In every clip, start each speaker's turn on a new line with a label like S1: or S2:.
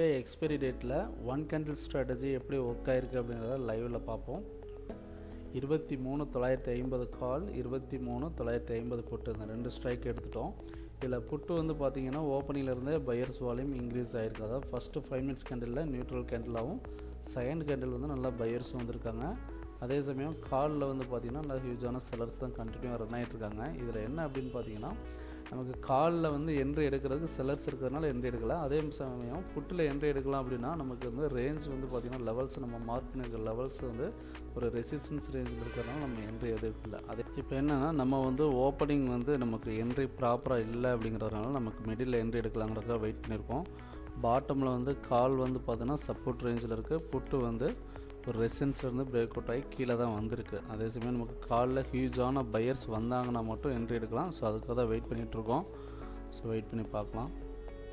S1: Expiry டேட்டில் one candle strategy எப்படி work ஆகிருக்கு அப்படிங்கிறத லைவில் பார்ப்போம். 23,950 கால், 23,950 புட்டு, இந்த 2 ஸ்ட்ரைக் எடுத்துட்டோம். இதில் புட்டு வந்து பார்த்திங்கன்னா ஓப்பனிங்லேருந்தே பையர்ஸ் வால்யூம் இன்க்ரீஸ் ஆகிருக்கு. அதாவது ஃபஸ்ட்டு 5 மினிட்ஸ் கேண்டிலில் நியூட்ரல் கேண்டிலாகவும், செகண்ட் கேண்டில் வந்து நல்லா பையர்ஸும் வந்திருக்காங்க. அதே சமயம் காலில் வந்து பார்த்திங்கன்னா நல்லா ஹியூஜான செல்லர்ஸ் தான் கண்டினியூவாக ரன் ஆகிட்டுருக்காங்க. இதில் என்ன அப்படின்னு பார்த்தீங்கன்னா, நமக்கு காலில் வந்து என்ட்ரி எடுக்கிறதுக்கு செல்லர்ஸ் இருக்கிறதுனால என்ட்ரி எடுக்கலாம். அதே சமயம் புட்டில் என்ட்ரி எடுக்கலாம் அப்படின்னா நமக்கு வந்து ரேஞ்ச் வந்து பார்த்திங்கன்னா லெவல்ஸ் நம்ம மார்க் பண்ணியிருக்க லெவல்ஸ் வந்து ஒரு ரெசிஸ்டன்ஸ் ரேஞ்சில் இருக்கிறதுனால நம்ம என்ட்ரி எடுக்கல. அதே இப்போ என்னென்னா, நம்ம வந்து ஓப்பனிங் வந்து நமக்கு என்ட்ரி ப்ராப்பராக இல்லை அப்படிங்கிறதுனால நமக்கு மிடில் என்ட்ரி எடுக்கலாங்கிறதுக்காக வெயிட் பண்ணியிருக்கோம். பாட்டமில் வந்து கால் வந்து பார்த்தீங்கன்னா சப்போர்ட் ரேஞ்சில் இருக்குது. புட்டு வந்து ஒரு ரெசிஸ்டன்ஸ்லேருந்து பிரேக் அவுட் ஆகி கீழே தான் வந்திருக்கு. அதே சமயம் நமக்கு காலில் ஹியூஜான பையர்ஸ் வந்தாங்கன்னா மட்டும் என்ட்ரி எடுக்கலாம். ஸோ அதுக்காக தான் வெயிட் பண்ணிகிட்ருக்கோம். ஸோ வெயிட் பண்ணி பார்க்கலாம்.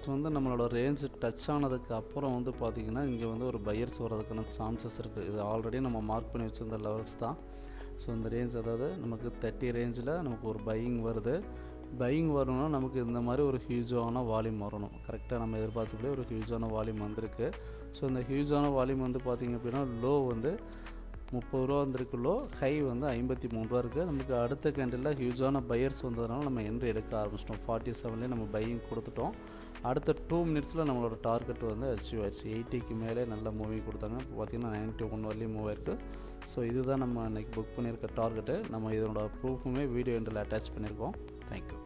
S1: ஸோ வந்து நம்மளோட ரேஞ்சு டச் ஆனதுக்கு அப்புறம் வந்து பார்த்திங்கன்னா இங்கே வந்து ஒரு பையர்ஸ் வர்றதுக்கான சான்சஸ் இருக்குது. இது ஆல்ரெடி நம்ம மார்க் பண்ணி வச்சுருந்த லெவல்ஸ் தான். ஸோ இந்த ரேஞ்ச், அதாவது நமக்கு 30 ரேஞ்சில் நமக்கு ஒரு பையிங் வருது. பையிங் வரணும்னா நமக்கு இந்த மாதிரி ஒரு ஹியூஜான வால்யூம் வரணும். கரெக்டாக நம்ம எதிர்பார்த்தபடியே ஒரு ஹியூஜான வால்யூம் வந்திருக்கு. ஸோ இந்த ஹியூஜான வால்யூம் வந்து பார்த்திங்க அப்படின்னா லோ வந்து 30 ரூபா வந்திருக்கு, லோ ஹை வந்து 53 ரூபா இருக்குது. நமக்கு அடுத்த கேண்டிலில் ஹியூஜான பையர்ஸ் வந்ததுனால நம்ம என்ட்ரி எடுக்க ஆரம்பிச்சிட்டோம். 47லேயே நம்ம பையிங் கொடுத்துட்டோம். அடுத்த 2 மினிட்ஸில் நம்மளோட டார்கெட் வந்து அச்சீவ் ஆயிடுச்சு. 80க்கு மேலே நல்ல மூவிங் கொடுத்தாங்க. இப்போ பார்த்திங்கன்னா 91 வரலையும் மூவ் ஆயிருக்கு. ஸோ இதுதான் நம்ம இன்றைக்கி புக் பண்ணியிருக்க டார்கெட்டு. நம்ம இதனோட ப்ரூஃபுமே வீடியோ எண்டில் அட்டாச் பண்ணியிருக்கோம். தேங்க்யூ.